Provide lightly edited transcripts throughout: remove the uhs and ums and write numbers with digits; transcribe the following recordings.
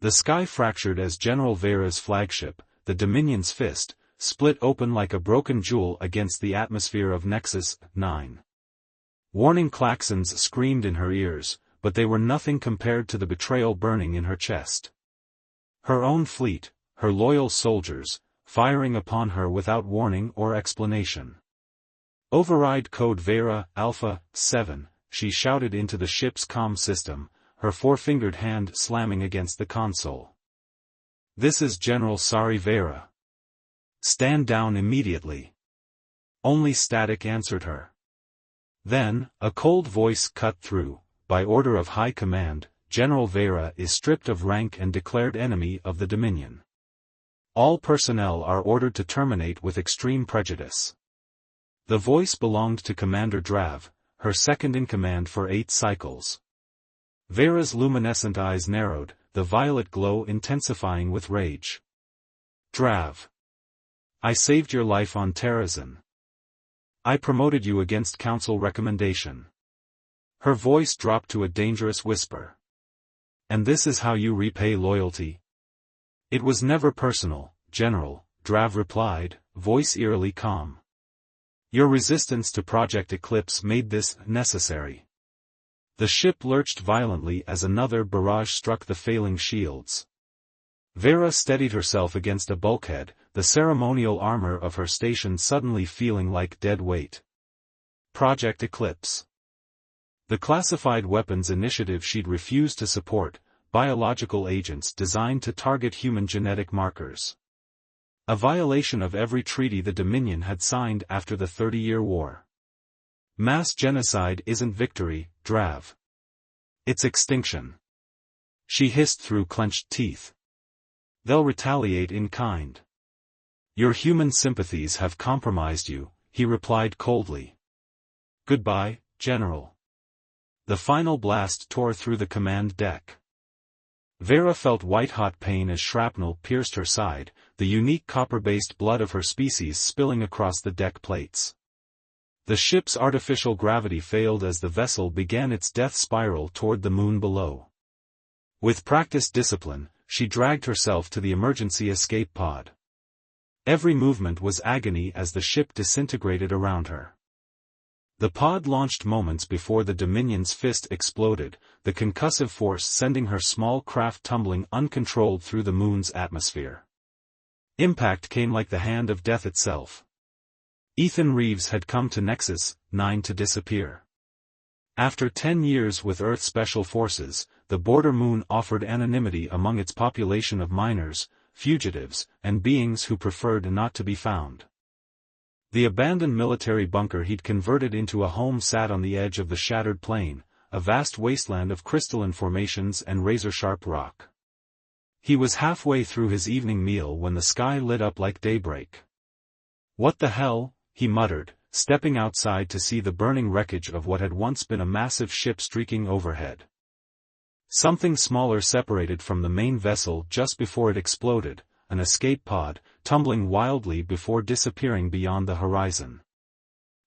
The sky fractured as General Veyra's flagship, the Dominion's Fist, split open like a broken jewel against the atmosphere of Nexus 9. Warning klaxons screamed in her ears, but they were nothing compared to the betrayal burning in her chest. Her own fleet, her loyal soldiers, firing upon her without warning or explanation. "Override code Veyra, Alpha 7, she shouted into the ship's comm system, her four-fingered hand slamming against the console. "This is General Sari Veyra. Stand down immediately." Only static answered her. Then, a cold voice cut through. "By order of High Command, General Veyra is stripped of rank and declared enemy of the Dominion. All personnel are ordered to terminate with extreme prejudice." The voice belonged to Commander Drav, her second-in-command for 8 cycles. Veyra's luminescent eyes narrowed, the violet glow intensifying with rage. "Drav. I saved your life on Terrazon. I promoted you against Council recommendation." Her voice dropped to a dangerous whisper. "And this is how you repay loyalty?" "It was never personal, General," Drav replied, voice eerily calm. "Your resistance to Project Eclipse made this necessary." The ship lurched violently as another barrage struck the failing shields. Veyra steadied herself against a bulkhead, the ceremonial armor of her station suddenly feeling like dead weight. Project Eclipse. The classified weapons initiative she'd refused to support, biological agents designed to target human genetic markers. A violation of every treaty the Dominion had signed after the 30-Year War. Mass genocide isn't victory, Drav. It's extinction. She hissed through clenched teeth. They'll retaliate in kind. Your human sympathies have compromised you, he replied coldly. Goodbye, General. The final blast tore through the command deck. Veyra felt white-hot pain as shrapnel pierced her side, the unique copper-based blood of her species spilling across the deck plates. The ship's artificial gravity failed as the vessel began its death spiral toward the moon below. With practiced discipline, she dragged herself to the emergency escape pod. Every movement was agony as the ship disintegrated around her. The pod launched moments before the Dominion's Fist exploded, the concussive force sending her small craft tumbling uncontrolled through the moon's atmosphere. Impact came like the hand of death itself. Ethan Reeves had come to Nexus 9 to disappear. After 10 years with Earth Special Forces, the border moon offered anonymity among its population of miners, fugitives, and beings who preferred not to be found. The abandoned military bunker he'd converted into a home sat on the edge of the shattered plain, a vast wasteland of crystalline formations and razor-sharp rock. He was halfway through his evening meal when the sky lit up like daybreak. What the hell, he muttered, stepping outside to see the burning wreckage of what had once been a massive ship streaking overhead. Something smaller separated from the main vessel just before it exploded, an escape pod, tumbling wildly before disappearing beyond the horizon.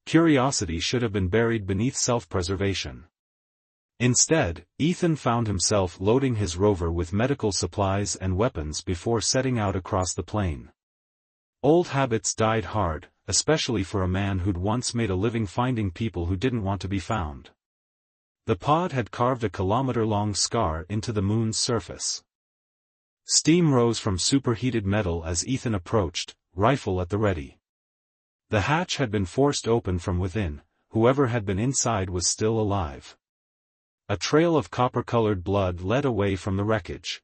Curiosity should have been buried beneath self-preservation. Instead, Ethan found himself loading his rover with medical supplies and weapons before setting out across the plain. Old habits died hard, especially for a man who'd once made a living finding people who didn't want to be found. The pod had carved a kilometer-long scar into the moon's surface. Steam rose from superheated metal as Ethan approached, rifle at the ready. The hatch had been forced open from within, whoever had been inside was still alive. A trail of copper-colored blood led away from the wreckage.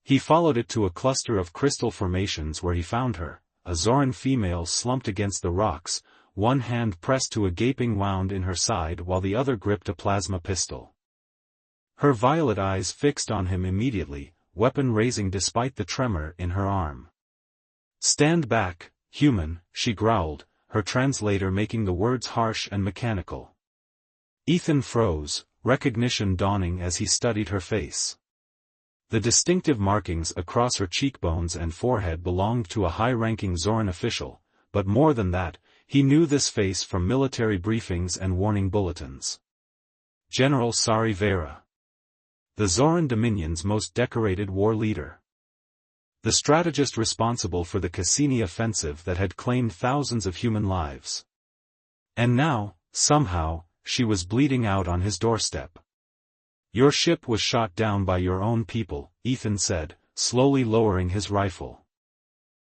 He followed it to a cluster of crystal formations where he found her, a Zoran female slumped against the rocks, one hand pressed to a gaping wound in her side while the other gripped a plasma pistol. Her violet eyes fixed on him immediately, weapon raising despite the tremor in her arm. Stand back, human, she growled, her translator making the words harsh and mechanical. Ethan froze, recognition dawning as he studied her face. The distinctive markings across her cheekbones and forehead belonged to a high-ranking Zoran official, but more than that, he knew this face from military briefings and warning bulletins. General Sari Veyra. The Zoran Dominion's most decorated war leader. The strategist responsible for the Cassini offensive that had claimed thousands of human lives. And now, somehow, she was bleeding out on his doorstep. Your ship was shot down by your own people, Ethan said, slowly lowering his rifle.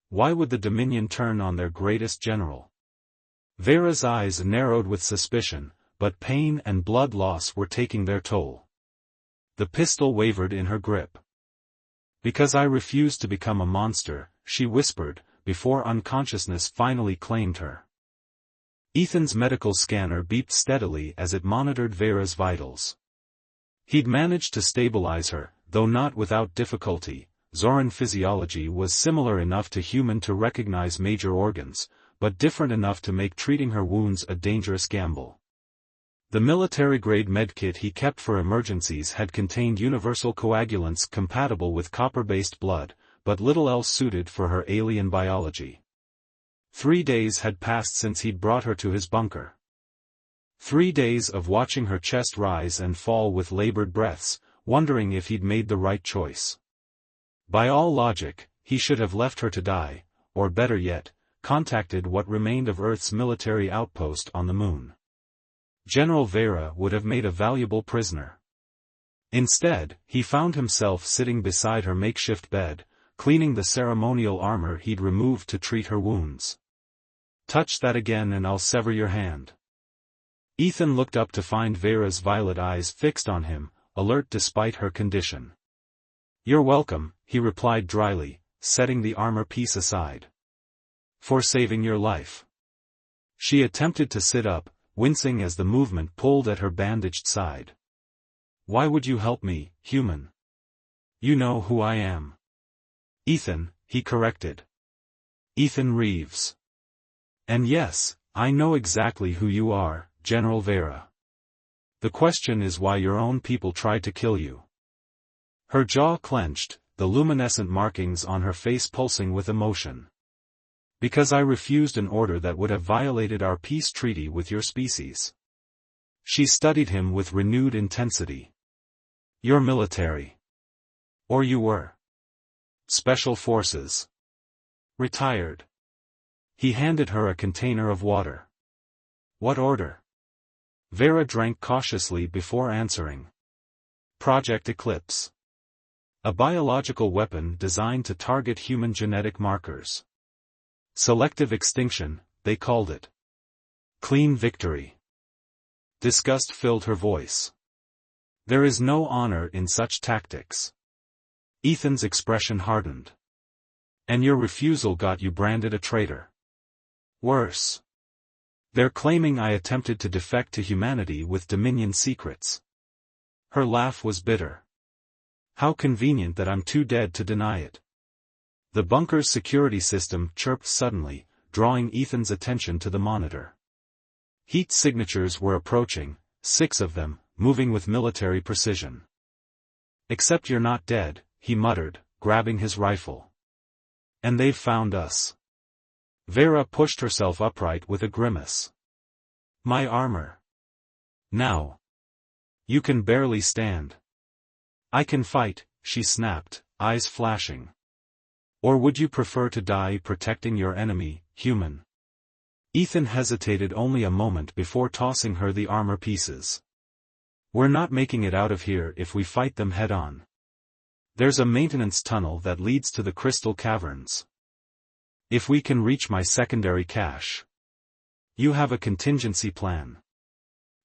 Why would the Dominion turn on their greatest general? Veyra's eyes narrowed with suspicion, but pain and blood loss were taking their toll. The pistol wavered in her grip. Because I refused to become a monster, she whispered, before unconsciousness finally claimed her. Ethan's medical scanner beeped steadily as it monitored Veyra's vitals. He'd managed to stabilize her, though not without difficulty. Zoran physiology was similar enough to human to recognize major organs, but different enough to make treating her wounds a dangerous gamble. The military-grade medkit he kept for emergencies had contained universal coagulants compatible with copper-based blood, but little else suited for her alien biology. 3 days had passed since he'd brought her to his bunker. 3 days of watching her chest rise and fall with labored breaths, wondering if he'd made the right choice. By all logic, he should have left her to die, or better yet, contacted what remained of Earth's military outpost on the moon. General Veyra would have made a valuable prisoner. Instead, he found himself sitting beside her makeshift bed, cleaning the ceremonial armor he'd removed to treat her wounds. Touch that again and I'll sever your hand. Ethan looked up to find Veyra's violet eyes fixed on him, alert despite her condition. You're welcome, he replied dryly, setting the armor piece aside. For saving your life. She attempted to sit up, wincing as the movement pulled at her bandaged side. Why would you help me, human? You know who I am. Ethan, he corrected. Ethan Reeves. And yes, I know exactly who you are, General Veyra. The question is why your own people tried to kill you. Her jaw clenched, the luminescent markings on her face pulsing with emotion. Because I refused an order that would have violated our peace treaty with your species. She studied him with renewed intensity. You're military. Or you were. Special forces. Retired. He handed her a container of water. What order? Veyra drank cautiously before answering. Project Eclipse. A biological weapon designed to target human genetic markers. Selective extinction, they called it. Clean victory. Disgust filled her voice. There is no honor in such tactics. Ethan's expression hardened. And your refusal got you branded a traitor. Worse. They're claiming I attempted to defect to humanity with Dominion secrets. Her laugh was bitter. How convenient that I'm too dead to deny it. The bunker's security system chirped suddenly, drawing Ethan's attention to the monitor. Heat signatures were approaching, 6 of them, moving with military precision. Except you're not dead, he muttered, grabbing his rifle. And they've found us. Veyra pushed herself upright with a grimace. My armor. Now. You can barely stand. I can fight, she snapped, eyes flashing. Or would you prefer to die protecting your enemy, human? Ethan hesitated only a moment before tossing her the armor pieces. We're not making it out of here if we fight them head-on. There's a maintenance tunnel that leads to the crystal caverns. If we can reach my secondary cache. You have a contingency plan.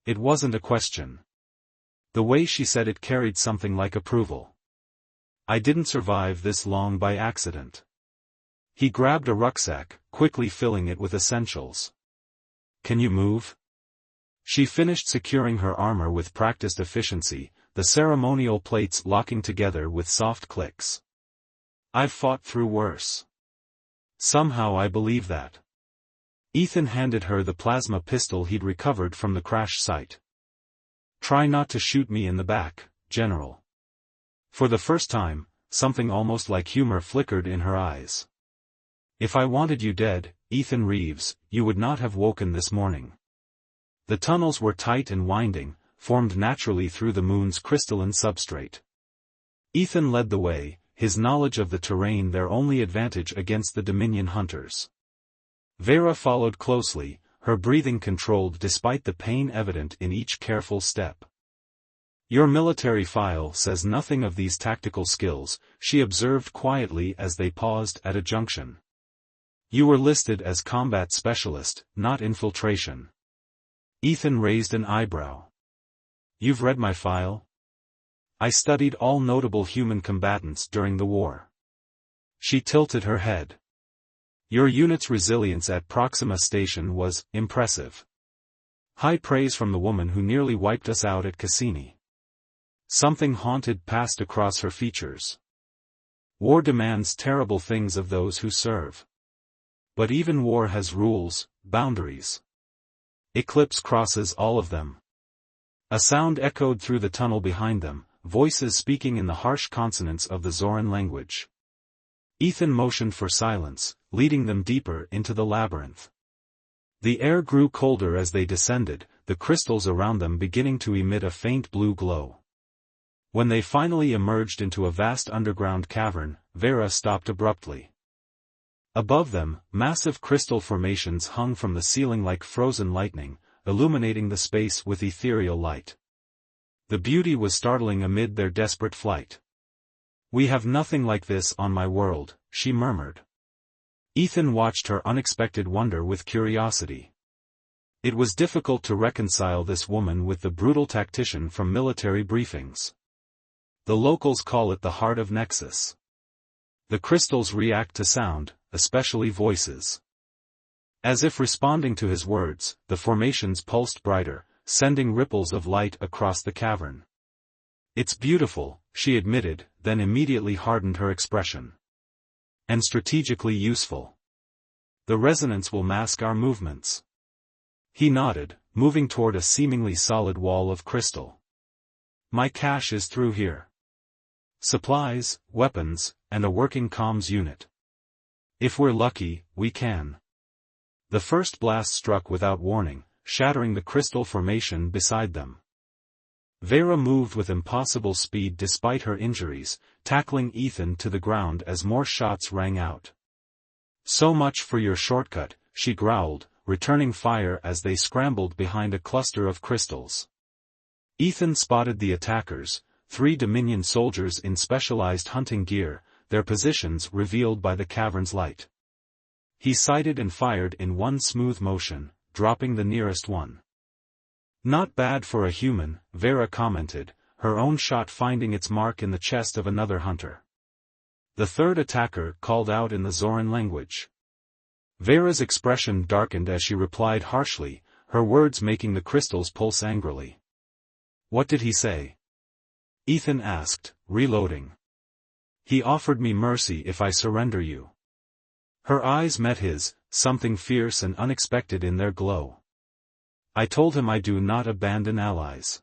It wasn't a question. The way she said it carried something like approval. I didn't survive this long by accident. He grabbed a rucksack, quickly filling it with essentials. Can you move? She finished securing her armor with practiced efficiency, the ceremonial plates locking together with soft clicks. I've fought through worse. Somehow I believe that. Ethan handed her the plasma pistol he'd recovered from the crash site. Try not to shoot me in the back, General. For the first time, something almost like humor flickered in her eyes. If I wanted you dead, Ethan Reeves, you would not have woken this morning. The tunnels were tight and winding, formed naturally through the moon's crystalline substrate. Ethan led the way, his knowledge of the terrain their only advantage against the Dominion hunters. Veyra followed closely, her breathing controlled despite the pain evident in each careful step. "Your military file says nothing of these tactical skills," she observed quietly as they paused at a junction. "You were listed as combat specialist, not infiltration." Ethan raised an eyebrow. "You've read my file?" "I studied all notable human combatants during the war." She tilted her head. "Your unit's resilience at Proxima Station was impressive. High praise from the woman who nearly wiped us out at Cassini." Something haunted passed across her features. "War demands terrible things of those who serve. But even war has rules, boundaries. Eclipse crosses all of them." A sound echoed through the tunnel behind them, voices speaking in the harsh consonants of the Zoran language. Ethan motioned for silence, leading them deeper into the labyrinth. The air grew colder as they descended, the crystals around them beginning to emit a faint blue glow. When they finally emerged into a vast underground cavern, Veyra stopped abruptly. Above them, massive crystal formations hung from the ceiling like frozen lightning, illuminating the space with ethereal light. The beauty was startling amid their desperate flight. "We have nothing like this on my world," she murmured. Ethan watched her unexpected wonder with curiosity. It was difficult to reconcile this woman with the brutal tactician from military briefings. The locals call it the heart of Nexus. The crystals react to sound, especially voices. As if responding to his words, the formations pulsed brighter, sending ripples of light across the cavern. "It's beautiful," she admitted, then immediately hardened her expression. "And strategically useful. The resonance will mask our movements." He nodded, moving toward a seemingly solid wall of crystal. "My cache is through here. Supplies, weapons, and a working comms unit. If we're lucky, we can." The first blast struck without warning, shattering the crystal formation beside them. Veyra moved with impossible speed despite her injuries, tackling Ethan to the ground as more shots rang out. "So much for your shortcut," she growled, returning fire as they scrambled behind a cluster of crystals. Ethan spotted the attackers, 3 Dominion soldiers in specialized hunting gear, their positions revealed by the cavern's light. He sighted and fired in one smooth motion, dropping the nearest one. "Not bad for a human," Veyra commented, her own shot finding its mark in the chest of another hunter. The third attacker called out in the Zoran language. Veyra's expression darkened as she replied harshly, her words making the crystals pulse angrily. "What did he say?" Ethan asked, reloading. "He offered me mercy if I surrender you." Her eyes met his, something fierce and unexpected in their glow. "I told him I do not abandon allies."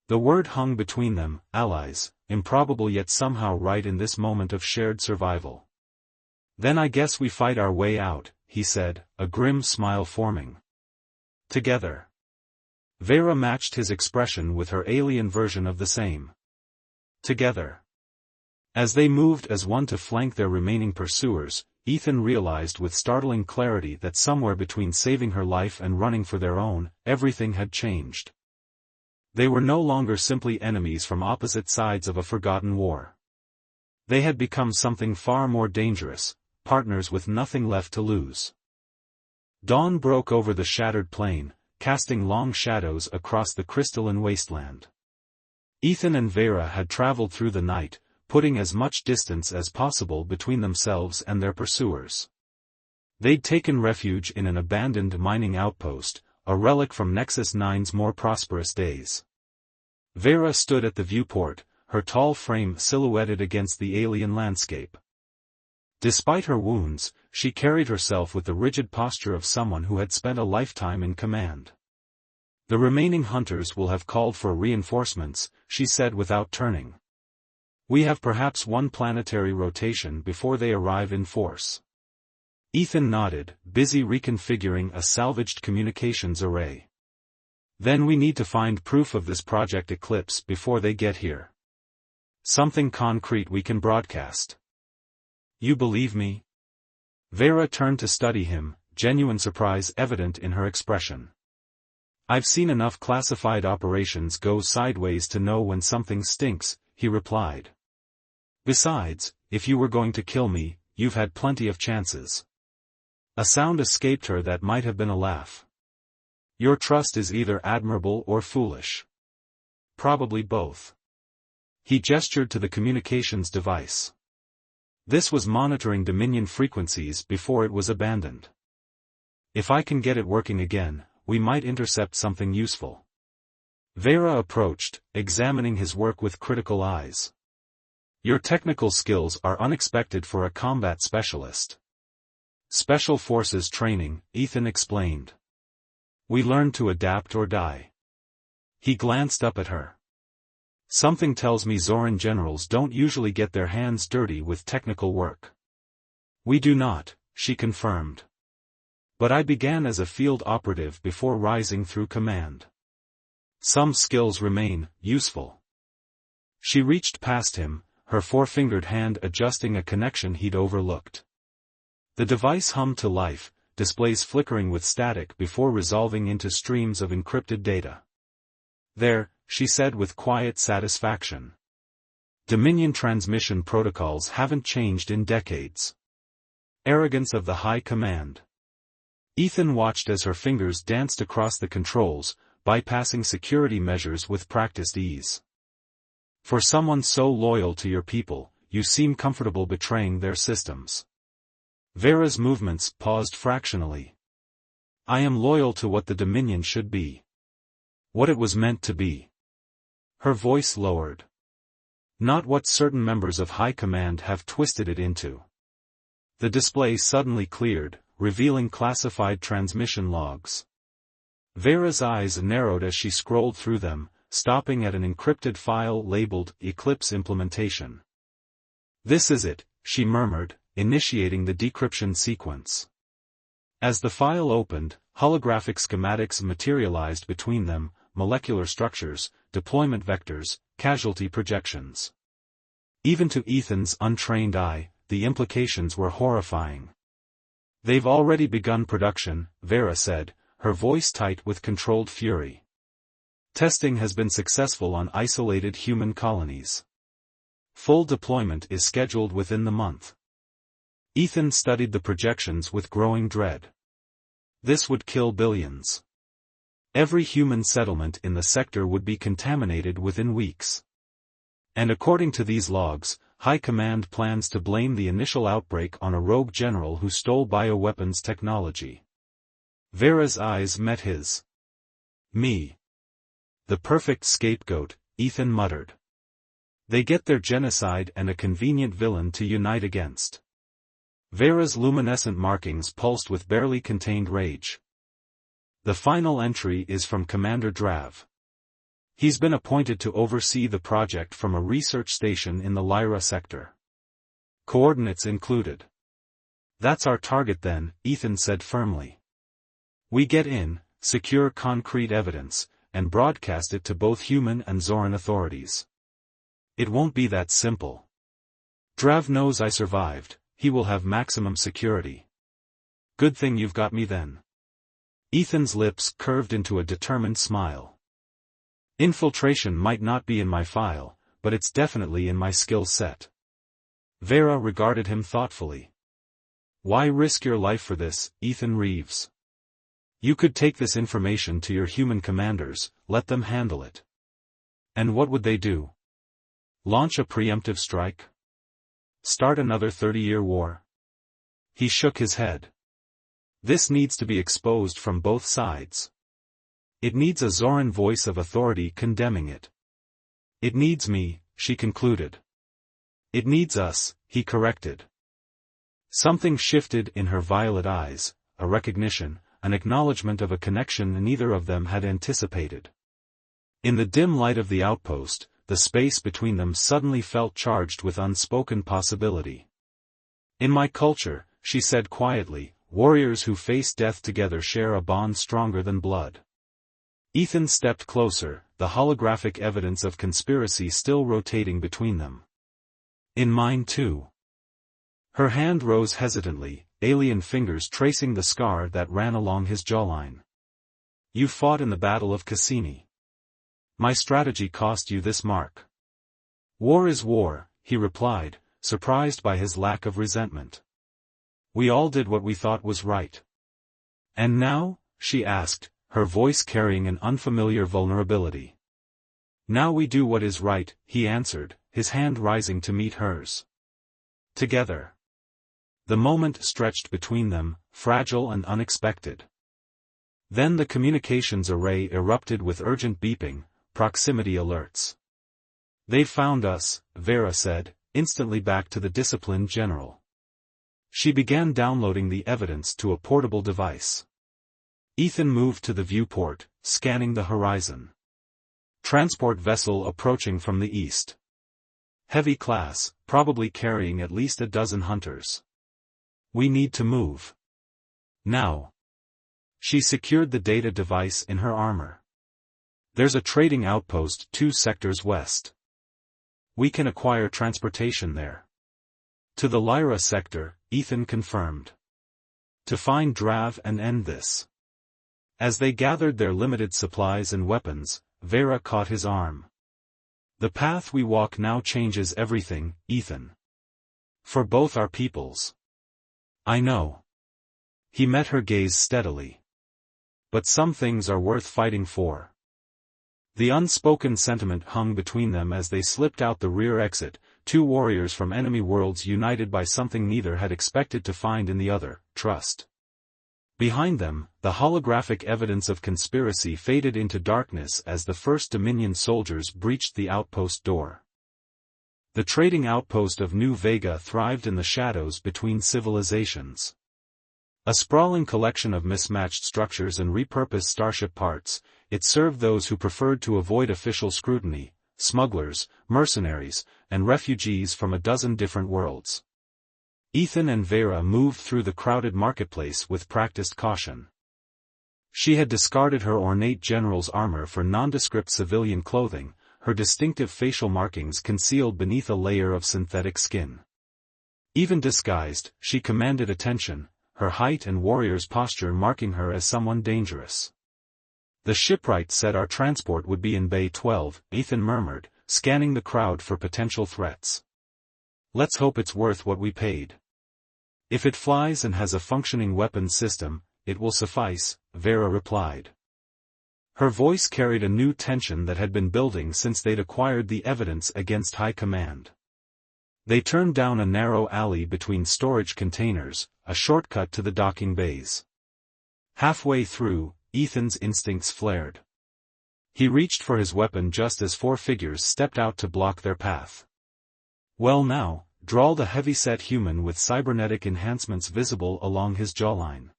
The word hung between them, allies, improbable yet somehow right in this moment of shared survival. "Then I guess we fight our way out," he said, a grim smile forming. "Together." Veyra matched his expression with her alien version of the same. "Together." As they moved as one to flank their remaining pursuers, Ethan realized with startling clarity that somewhere between saving her life and running for their own, everything had changed. They were no longer simply enemies from opposite sides of a forgotten war. They had become something far more dangerous, partners with nothing left to lose. Dawn broke over the shattered plain, casting long shadows across the crystalline wasteland. Ethan and Veyra had traveled through the night, putting as much distance as possible between themselves and their pursuers. They'd taken refuge in an abandoned mining outpost, a relic from Nexus 9's more prosperous days. Veyra stood at the viewport, her tall frame silhouetted against the alien landscape. Despite her wounds, she carried herself with the rigid posture of someone who had spent a lifetime in command. "The remaining hunters will have called for reinforcements," she said without turning. "We have perhaps one planetary rotation before they arrive in force." Ethan nodded, busy reconfiguring a salvaged communications array. "Then we need to find proof of this Project Eclipse before they get here." Something concrete we can broadcast. You believe me? Veyra turned to study him, genuine surprise evident in her expression. I've seen enough classified operations go sideways to know when something stinks, he replied. Besides, if you were going to kill me, you've had plenty of chances. A sound escaped her that might have been a laugh. Your trust is either admirable or foolish. Probably both. He gestured to the communications device. This was monitoring Dominion frequencies before it was abandoned. If I can get it working again, we might intercept something useful. Veyra approached, examining his work with critical eyes. Your technical skills are unexpected for a combat specialist. Special forces training, Ethan explained. We learn to adapt or die. He glanced up at her. Something tells me Zoran generals don't usually get their hands dirty with technical work. We do not, she confirmed. But I began as a field operative before rising through command. Some skills remain useful. She reached past him, her four-fingered hand adjusting a connection he'd overlooked. The device hummed to life, displays flickering with static before resolving into streams of encrypted data. There, she said with quiet satisfaction. Dominion transmission protocols haven't changed in decades. Arrogance of the High Command. Ethan watched as her fingers danced across the controls, bypassing security measures with practiced ease. For someone so loyal to your people, you seem comfortable betraying their systems. Veyra's movements paused fractionally. I am loyal to what the Dominion should be. What it was meant to be. Her voice lowered. Not what certain members of High Command have twisted it into. The display suddenly cleared, revealing classified transmission logs. Veyra's eyes narrowed as she scrolled through them, stopping at an encrypted file labeled Eclipse Implementation. This is it, she murmured, initiating the decryption sequence. As the file opened, holographic schematics materialized between them, molecular structures, deployment vectors, casualty projections. Even to Ethan's untrained eye, the implications were horrifying. They've already begun production, Veyra said, her voice tight with controlled fury. Testing has been successful on isolated human colonies. Full deployment is scheduled within the month. Ethan studied the projections with growing dread. This would kill billions. Every human settlement in the sector would be contaminated within weeks. And according to these logs, High Command plans to blame the initial outbreak on a rogue general who stole bioweapons technology. Veyra's eyes met his. Me. The perfect scapegoat, Ethan muttered. They get their genocide and a convenient villain to unite against. Veyra's luminescent markings pulsed with barely contained rage. The final entry is from Commander Drav. He's been appointed to oversee the project from a research station in the Lyra sector. Coordinates included. That's our target then, Ethan said firmly. We get in, secure concrete evidence, and broadcast it to both human and Zoran authorities. It won't be that simple. Drav knows I survived, he will have maximum security. Good thing you've got me then. Ethan's lips curved into a determined smile. Infiltration might not be in my file, but it's definitely in my skill set. Veyra regarded him thoughtfully. Why risk your life for this, Ethan Reeves? You could take this information to your human commanders, let them handle it. And what would they do? Launch a preemptive strike? Start another 30-year war? He shook his head. This needs to be exposed from both sides. It needs a Zoran voice of authority condemning it. It needs me, she concluded. It needs us, he corrected. Something shifted in her violet eyes, a recognition, an acknowledgement of a connection neither of them had anticipated. In the dim light of the outpost, the space between them suddenly felt charged with unspoken possibility. In my culture, she said quietly, warriors who face death together share a bond stronger than blood. Ethan stepped closer, the holographic evidence of conspiracy still rotating between them. In mine too. Her hand rose hesitantly, alien fingers tracing the scar that ran along his jawline. You fought in the Battle of Cassini. My strategy cost you this mark. War is war, he replied, surprised by his lack of resentment. We all did what we thought was right. And now? She asked, her voice carrying an unfamiliar vulnerability. Now we do what is right, he answered, his hand rising to meet hers. Together. The moment stretched between them, fragile and unexpected. Then the communications array erupted with urgent beeping, proximity alerts. They found us, Veyra said, instantly back to the disciplined general. She began downloading the evidence to a portable device. Ethan moved to the viewport, scanning the horizon. Transport vessel approaching from the east. Heavy class, probably carrying at least a dozen hunters. We need to move. Now. She secured the data device in her armor. There's a trading outpost 2 sectors west. We can acquire transportation there. To the Lyra sector, Ethan confirmed. To find Drav and end this. As they gathered their limited supplies and weapons, Veyra caught his arm. The path we walk now changes everything, Ethan. For both our peoples. I know. He met her gaze steadily. But some things are worth fighting for. The unspoken sentiment hung between them as they slipped out the rear exit, 2 warriors from enemy worlds united by something neither had expected to find in the other, trust. Behind them, the holographic evidence of conspiracy faded into darkness as the first Dominion soldiers breached the outpost door. The trading outpost of New Vega thrived in the shadows between civilizations. A sprawling collection of mismatched structures and repurposed starship parts, it served those who preferred to avoid official scrutiny, smugglers, mercenaries, and refugees from a dozen different worlds. Ethan and Veyra moved through the crowded marketplace with practiced caution. She had discarded her ornate general's armor for nondescript civilian clothing, her distinctive facial markings concealed beneath a layer of synthetic skin. Even disguised, she commanded attention, her height and warrior's posture marking her as someone dangerous. The shipwright said our transport would be in Bay 12, Ethan murmured, scanning the crowd for potential threats. Let's hope it's worth what we paid. If it flies and has a functioning weapons system, it will suffice, Veyra replied. Her voice carried a new tension that had been building since they'd acquired the evidence against High Command. They turned down a narrow alley between storage containers, a shortcut to the docking bays. Halfway through, Ethan's instincts flared. He reached for his weapon just as 4 figures stepped out to block their path. Well now, drawled a heavy-set human with cybernetic enhancements visible along his jawline.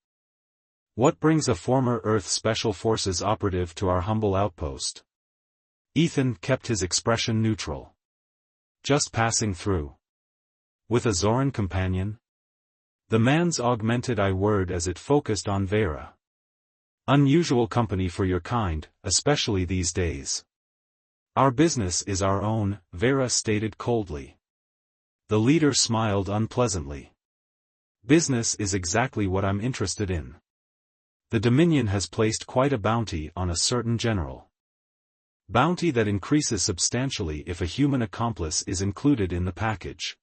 What brings a former Earth Special Forces operative to our humble outpost? Ethan kept his expression neutral. Just passing through. With a Zoran companion? The man's augmented I word as it focused on Veyra. Unusual company for your kind, especially these days. Our business is our own, Veyra stated coldly. The leader smiled unpleasantly. Business is exactly what I'm interested in. The Dominion has placed quite a bounty on a certain general. Bounty that increases substantially if a human accomplice is included in the package.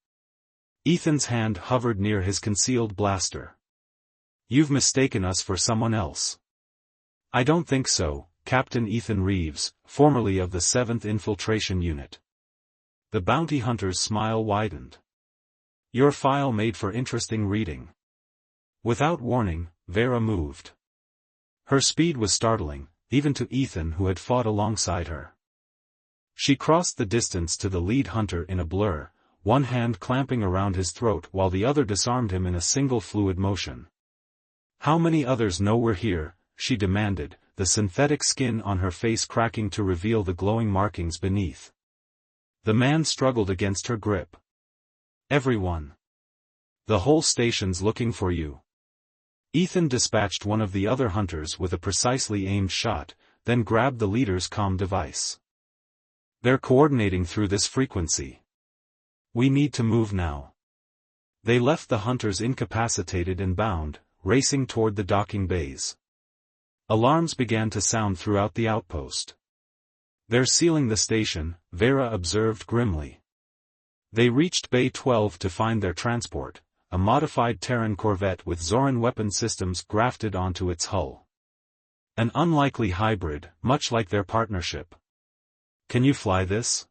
Ethan's hand hovered near his concealed blaster. You've mistaken us for someone else. I don't think so, Captain Ethan Reeves, formerly of the 7th Infiltration Unit. The bounty hunter's smile widened. Your file made for interesting reading. Without warning, Veyra moved. Her speed was startling, even to Ethan who had fought alongside her. She crossed the distance to the lead hunter in a blur, one hand clamping around his throat while the other disarmed him in a single fluid motion. How many others know we're here? She demanded, the synthetic skin on her face cracking to reveal the glowing markings beneath. The man struggled against her grip. Everyone. The whole station's looking for you. Ethan dispatched one of the other hunters with a precisely aimed shot, then grabbed the leader's comm device. They're coordinating through this frequency. We need to move now. They left the hunters incapacitated and bound, racing toward the docking bays. Alarms began to sound throughout the outpost. They're sealing the station, Veyra observed grimly. They reached Bay 12 to find their transport, a modified Terran corvette with Zoran weapon systems grafted onto its hull. An unlikely hybrid, much like their partnership. Can you fly this?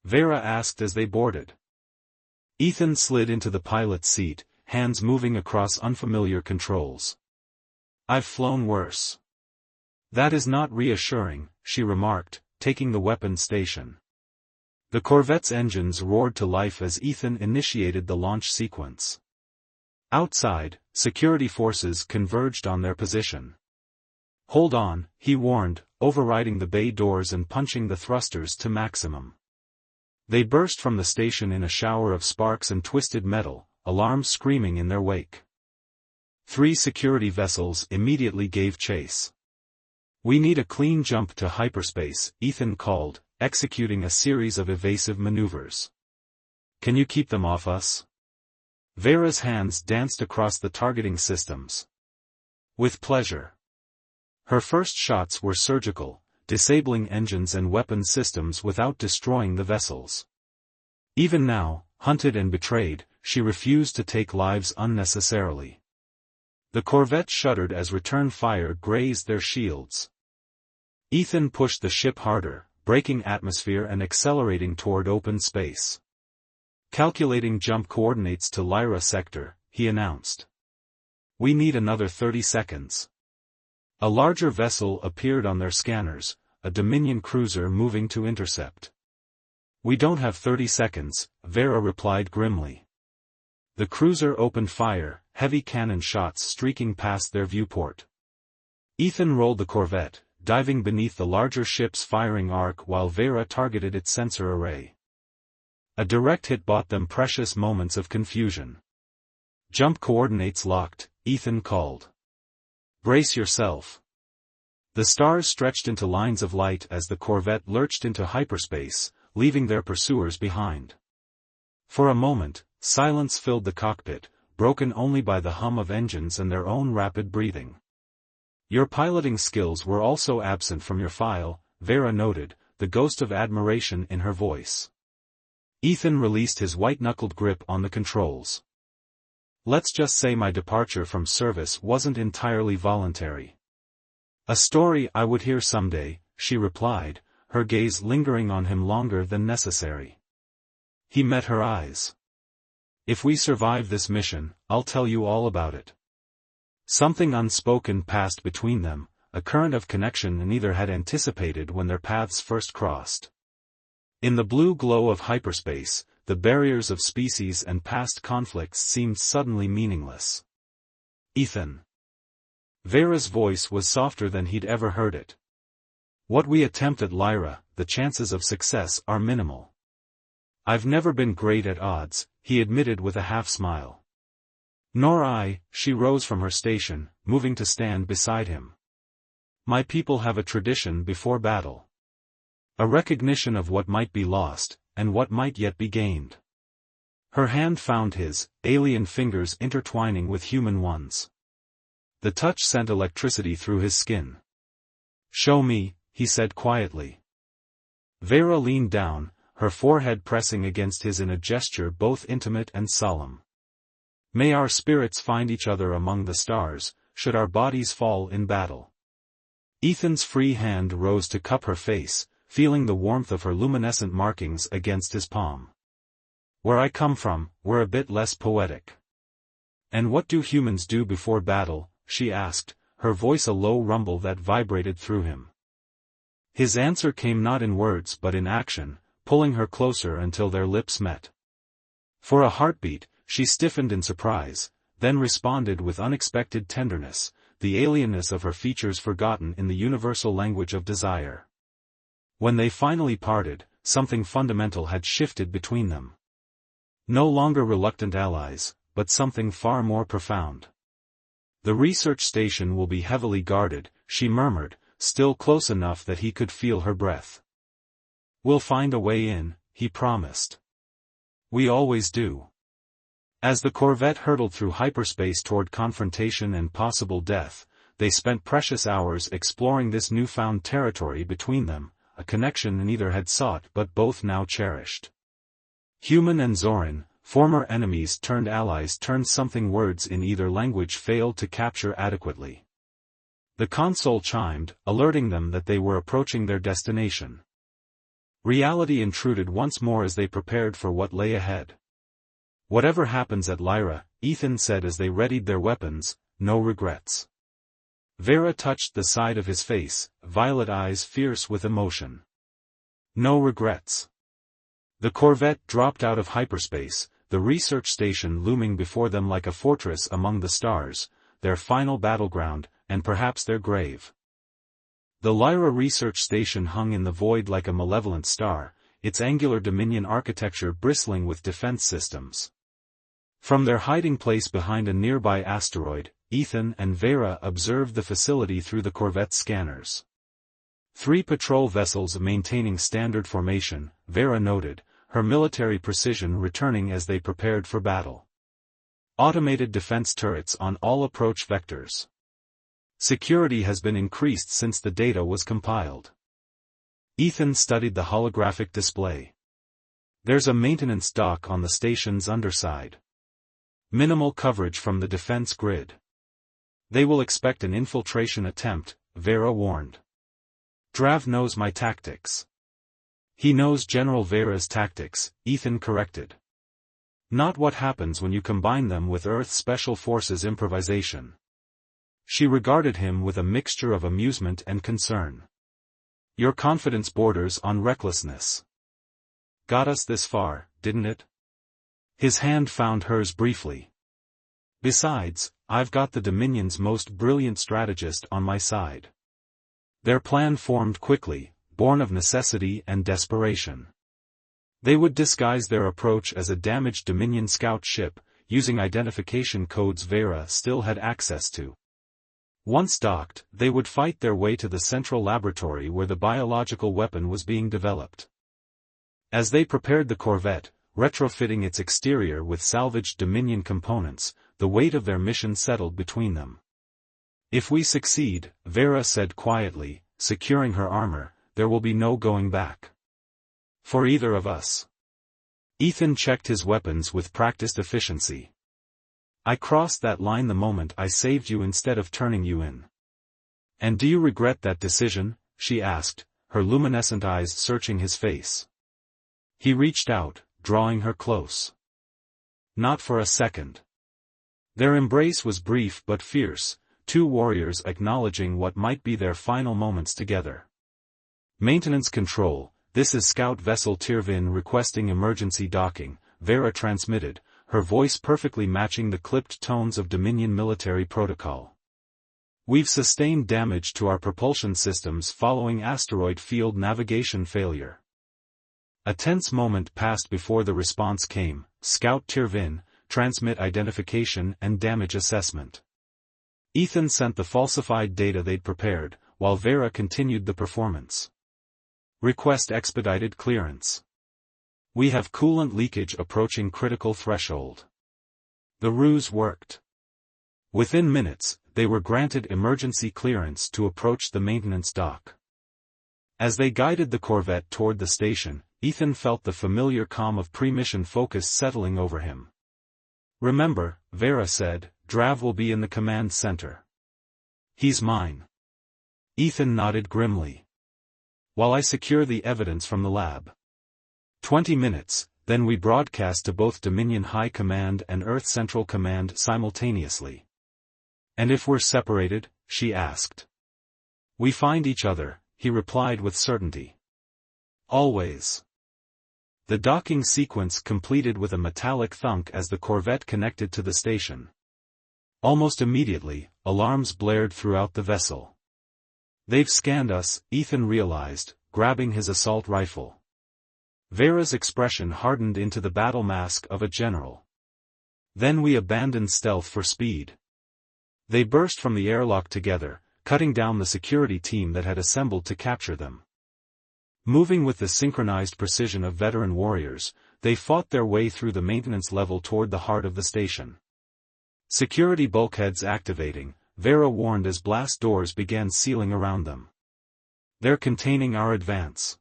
Veyra asked as they boarded. Ethan slid into the pilot's seat, hands moving across unfamiliar controls. I've flown worse. That is not reassuring, she remarked, taking the weapon station. The corvette's engines roared to life as Ethan initiated the launch sequence. Outside, security forces converged on their position. Hold on, he warned, overriding the bay doors and punching the thrusters to maximum. They burst from the station in a shower of sparks and twisted metal, alarms screaming in their wake. 3 security vessels immediately gave chase. We need a clean jump to hyperspace, Ethan called, executing a series of evasive maneuvers. Can you keep them off us? Veyra's hands danced across the targeting systems. With pleasure. Her first shots were surgical, disabling engines and weapon systems without destroying the vessels. Even now, hunted and betrayed, she refused to take lives unnecessarily. The corvette shuddered as return fire grazed their shields. Ethan pushed the ship harder, breaking atmosphere and accelerating toward open space. Calculating jump coordinates to Lyra sector, he announced. We need another 30 seconds. A larger vessel appeared on their scanners, a Dominion cruiser moving to intercept. We don't have 30 seconds, Veyra replied grimly. The cruiser opened fire, heavy cannon shots streaking past their viewport. Ethan rolled the corvette, diving beneath the larger ship's firing arc while Veyra targeted its sensor array. A direct hit bought them precious moments of confusion. Jump coordinates locked, Ethan called. Brace yourself. The stars stretched into lines of light as the corvette lurched into hyperspace, leaving their pursuers behind. For a moment, silence filled the cockpit, broken only by the hum of engines and their own rapid breathing. Your piloting skills were also absent from your file, Veyra noted, the ghost of admiration in her voice. Ethan released his white-knuckled grip on the controls. Let's just say my departure from service wasn't entirely voluntary. A story I would hear someday, she replied, her gaze lingering on him longer than necessary. He met her eyes. If we survive this mission, I'll tell you all about it. Something unspoken passed between them, a current of connection neither had anticipated when their paths first crossed. In the blue glow of hyperspace, the barriers of species and past conflicts seemed suddenly meaningless. Ethan. Veyra's voice was softer than he'd ever heard it. What we attempt at Lyra, the chances of success are minimal. I've never been great at odds, he admitted with a half-smile. Nor I, she rose from her station, moving to stand beside him. My people have a tradition before battle. A recognition of what might be lost, and what might yet be gained. Her hand found his, alien fingers intertwining with human ones. The touch sent electricity through his skin. Show me, he said quietly. Veyra leaned down, her forehead pressing against his in a gesture both intimate and solemn. May our spirits find each other among the stars, should our bodies fall in battle. Ethan's free hand rose to cup her face, feeling the warmth of her luminescent markings against his palm. Where I come from, we're a bit less poetic. And what do humans do before battle, she asked, her voice a low rumble that vibrated through him. His answer came not in words but in action, pulling her closer until their lips met. For a heartbeat, she stiffened in surprise, then responded with unexpected tenderness, the alienness of her features forgotten in the universal language of desire. When they finally parted, something fundamental had shifted between them. No longer reluctant allies, but something far more profound. The research station will be heavily guarded, she murmured, still close enough that he could feel her breath. "We'll find a way in," he promised. "We always do." As the corvette hurtled through hyperspace toward confrontation and possible death, they spent precious hours exploring this newfound territory between them, a connection neither had sought but both now cherished. Human and Zoran, former enemies turned allies turned something words in either language failed to capture adequately. The console chimed, alerting them that they were approaching their destination. Reality intruded once more as they prepared for what lay ahead. "Whatever happens at Lyra," Ethan said as they readied their weapons, "no regrets." Veyra touched the side of his face, violet eyes fierce with emotion. "No regrets." The corvette dropped out of hyperspace, the research station looming before them like a fortress among the stars, their final battleground, and perhaps their grave. The Lyra research station hung in the void like a malevolent star, its angular Dominion architecture bristling with defense systems. From their hiding place behind a nearby asteroid, Ethan and Veyra observed the facility through the corvette's scanners. 3 patrol vessels maintaining standard formation, Veyra noted, her military precision returning as they prepared for battle. Automated defense turrets on all approach vectors. Security has been increased since the data was compiled. Ethan studied the holographic display. There's a maintenance dock on the station's underside. Minimal coverage from the defense grid. They will expect an infiltration attempt, Veyra warned. Drav knows my tactics. He knows General Veyra's tactics, Ethan corrected. Not what happens when you combine them with Earth's Special Forces improvisation. She regarded him with a mixture of amusement and concern. Your confidence borders on recklessness. Got us this far, didn't it? His hand found hers briefly. Besides, I've got the Dominion's most brilliant strategist on my side. Their plan formed quickly, born of necessity and desperation. They would disguise their approach as a damaged Dominion scout ship, using identification codes Veyra still had access to. Once docked, they would fight their way to the central laboratory where the biological weapon was being developed. As they prepared the corvette, retrofitting its exterior with salvaged Dominion components, the weight of their mission settled between them. If we succeed, Veyra said quietly, securing her armor, there will be no going back. For either of us. Ethan checked his weapons with practiced efficiency. I crossed that line the moment I saved you instead of turning you in. And do you regret that decision? She asked, her luminescent eyes searching his face. He reached out, drawing her close. Not for a second. Their embrace was brief but fierce, 2 warriors acknowledging what might be their final moments together. Maintenance control, this is Scout Vessel Tirvin requesting emergency docking, Veyra transmitted, her voice perfectly matching the clipped tones of Dominion military protocol. We've sustained damage to our propulsion systems following asteroid field navigation failure. A tense moment passed before the response came, Scout Tirvin, transmit identification and damage assessment. Ethan sent the falsified data they'd prepared, while Veyra continued the performance. Request expedited clearance. We have coolant leakage approaching critical threshold. The ruse worked. Within minutes, they were granted emergency clearance to approach the maintenance dock. As they guided the corvette toward the station, Ethan felt the familiar calm of pre-mission focus settling over him. Remember, Veyra said, Drav will be in the command center. He's mine. Ethan nodded grimly. While I secure the evidence from the lab. 20 minutes, then we broadcast to both Dominion High Command and Earth Central Command simultaneously. And if we're separated? She asked. We find each other, he replied with certainty. Always. The docking sequence completed with a metallic thunk as the corvette connected to the station. Almost immediately, alarms blared throughout the vessel. They've scanned us, Ethan realized, grabbing his assault rifle. Veyra's expression hardened into the battle mask of a general. Then we abandoned stealth for speed. They burst from the airlock together, cutting down the security team that had assembled to capture them. Moving with the synchronized precision of veteran warriors, they fought their way through the maintenance level toward the heart of the station. Security bulkheads activating, Veyra warned as blast doors began sealing around them. "They're containing our advance."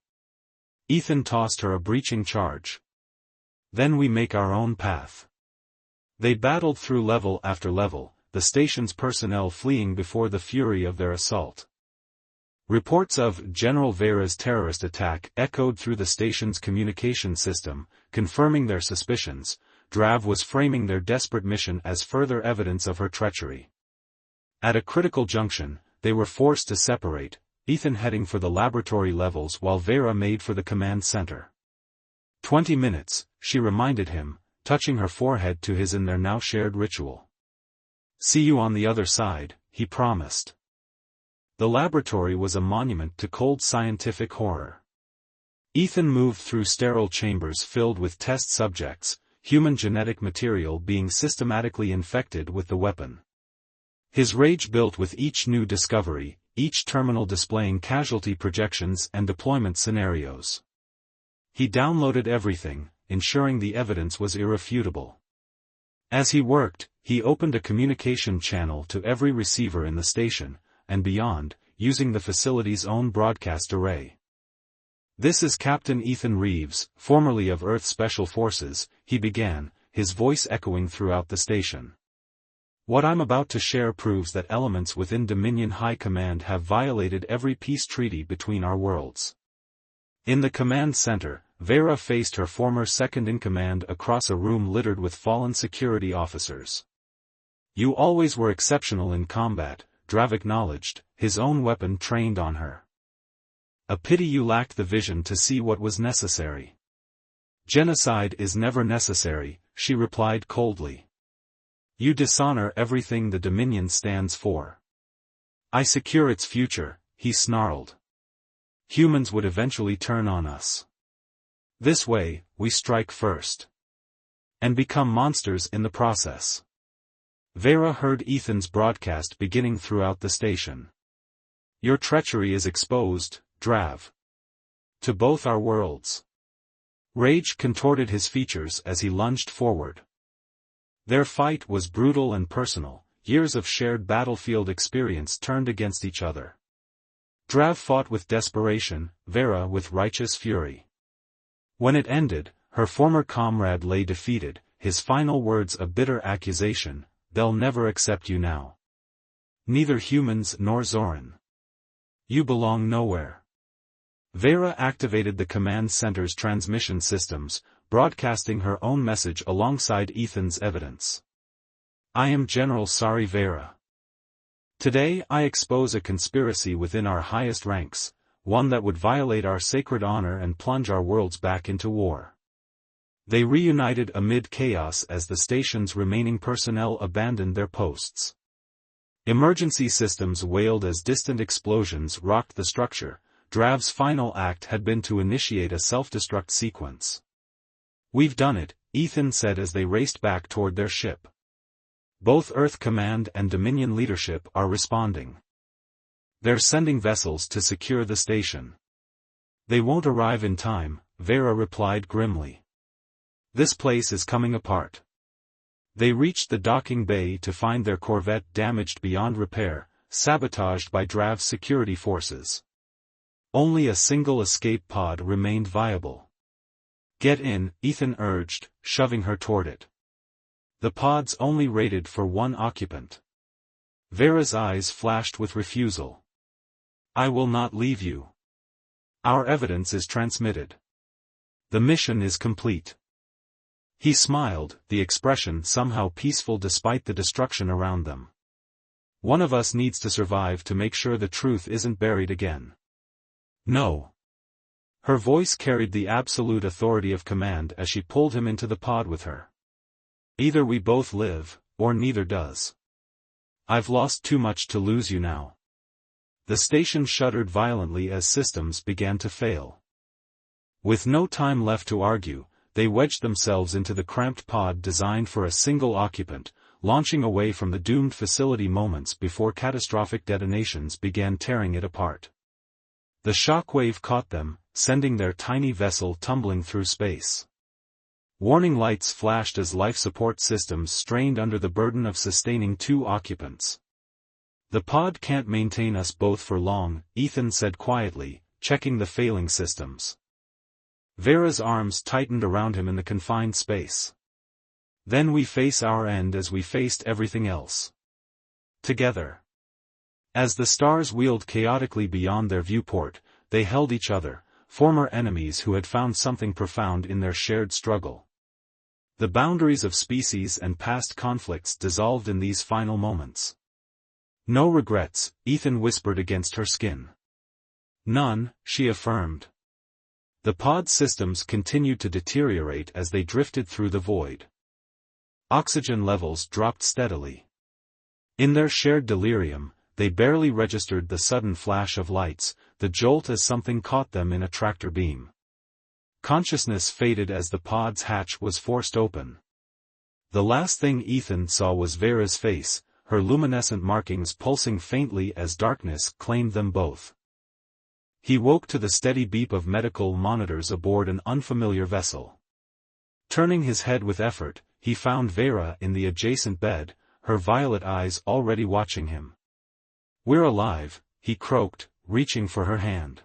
Ethan tossed her a breaching charge. "Then we make our own path." They battled through level after level, the station's personnel fleeing before the fury of their assault. Reports of General Veyra's terrorist attack echoed through the station's communication system, confirming their suspicions. Drav was framing their desperate mission as further evidence of her treachery. At a critical junction, they were forced to separate, Ethan heading for the laboratory levels while Veyra made for the command center. 20 minutes, she reminded him, touching her forehead to his in their now shared ritual. "See you on the other side," he promised. The laboratory was a monument to cold scientific horror. Ethan moved through sterile chambers filled with test subjects, human genetic material being systematically infected with the weapon. His rage built with each new discovery, each terminal displaying casualty projections and deployment scenarios. He downloaded everything, ensuring the evidence was irrefutable. As he worked, he opened a communication channel to every receiver in the station, and beyond, using the facility's own broadcast array. "This is Captain Ethan Reeves, formerly of Earth Special Forces," he began, his voice echoing throughout the station. "What I'm about to share proves that elements within Dominion High Command have violated every peace treaty between our worlds." In the command center, Veyra faced her former second-in-command across a room littered with fallen security officers. "You always were exceptional in combat," Drav acknowledged, his own weapon trained on her. "A pity you lacked the vision to see what was necessary." "Genocide is never necessary," she replied coldly. "You dishonor everything the Dominion stands for." "I secure its future," he snarled. "Humans would eventually turn on us. This way, we strike first. And become monsters in the process." Veyra heard Ethan's broadcast beginning throughout the station. "Your treachery is exposed, Drav. To both our worlds." Rage contorted his features as he lunged forward. Their fight was brutal and personal, years of shared battlefield experience turned against each other. Drav fought with desperation, Veyra with righteous fury. When it ended, her former comrade lay defeated, his final words a bitter accusation: "They'll never accept you now. Neither humans nor Zoran. You belong nowhere." Veyra activated the command center's transmission systems, broadcasting her own message alongside Ethan's evidence. "I am General Sari Veyra. Today I expose a conspiracy within our highest ranks, one that would violate our sacred honor and plunge our worlds back into war." They reunited amid chaos as the station's remaining personnel abandoned their posts. Emergency systems wailed as distant explosions rocked the structure. Drav's final act had been to initiate a self-destruct sequence. "We've done it," Ethan said as they raced back toward their ship. "Both Earth Command and Dominion leadership are responding. They're sending vessels to secure the station." "They won't arrive in time," Veyra replied grimly. "This place is coming apart." They reached the docking bay to find their corvette damaged beyond repair, sabotaged by Drav's security forces. Only a single escape pod remained viable. "Get in," Ethan urged, shoving her toward it. "The pod's only rated for one occupant." Veyra's eyes flashed with refusal. "I will not leave you. Our evidence is transmitted. The mission is complete." He smiled, the expression somehow peaceful despite the destruction around them. "One of us needs to survive to make sure the truth isn't buried again." "No." Her voice carried the absolute authority of command as she pulled him into the pod with her. "Either we both live, or neither does. I've lost too much to lose you now." The station shuddered violently as systems began to fail. With no time left to argue, they wedged themselves into the cramped pod designed for a single occupant, launching away from the doomed facility moments before catastrophic detonations began tearing it apart. The shockwave caught them, sending their tiny vessel tumbling through space. Warning lights flashed as life support systems strained under the burden of sustaining 2 occupants. "The pod can't maintain us both for long," Ethan said quietly, checking the failing systems. Veyra's arms tightened around him in the confined space. "Then we face our end as we faced everything else. Together." As the stars wheeled chaotically beyond their viewport, they held each other, former enemies who had found something profound in their shared struggle. The boundaries of species and past conflicts dissolved in these final moments. "No regrets," Ethan whispered against her skin. "None," she affirmed. The pod systems continued to deteriorate as they drifted through the void. Oxygen levels dropped steadily. In their shared delirium, they barely registered the sudden flash of lights, the jolt as something caught them in a tractor beam. Consciousness faded as the pod's hatch was forced open. The last thing Ethan saw was Veyra's face, her luminescent markings pulsing faintly as darkness claimed them both. He woke to the steady beep of medical monitors aboard an unfamiliar vessel. Turning his head with effort, he found Veyra in the adjacent bed, her violet eyes already watching him. "We're alive," he croaked, reaching for her hand.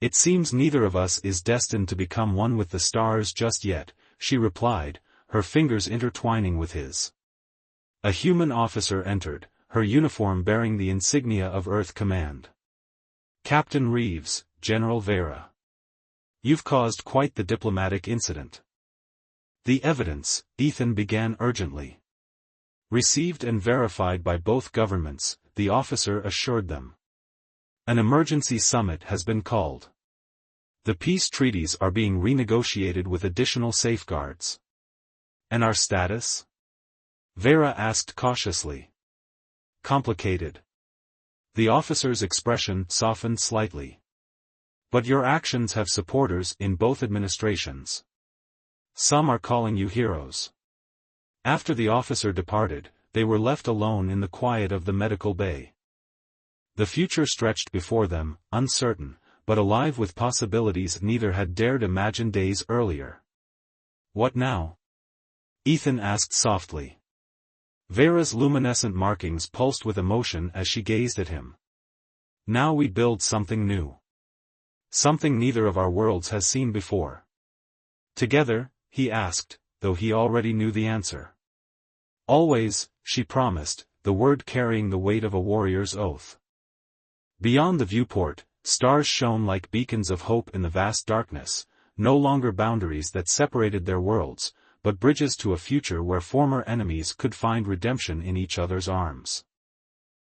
"It seems neither of us is destined to become one with the stars just yet," she replied, her fingers intertwining with his. A human officer entered, her uniform bearing the insignia of Earth Command. "Captain Reeves, General Veyra. You've caused quite the diplomatic incident." "The evidence," Ethan began urgently. "Received and verified by both governments," the officer assured them. "An emergency summit has been called. The peace treaties are being renegotiated with additional safeguards." "And our status?" Veyra asked cautiously. "Complicated." The officer's expression softened slightly. "But your actions have supporters in both administrations. Some are calling you heroes." After the officer departed, they were left alone in the quiet of the medical bay. The future stretched before them, uncertain, but alive with possibilities neither had dared imagine days earlier. "What now?" Ethan asked softly. Veyra's luminescent markings pulsed with emotion as she gazed at him. "Now we build something new. Something neither of our worlds has seen before." "Together?" he asked, though he already knew the answer. "Always," she promised, the word carrying the weight of a warrior's oath. Beyond the viewport, stars shone like beacons of hope in the vast darkness, no longer boundaries that separated their worlds, but bridges to a future where former enemies could find redemption in each other's arms.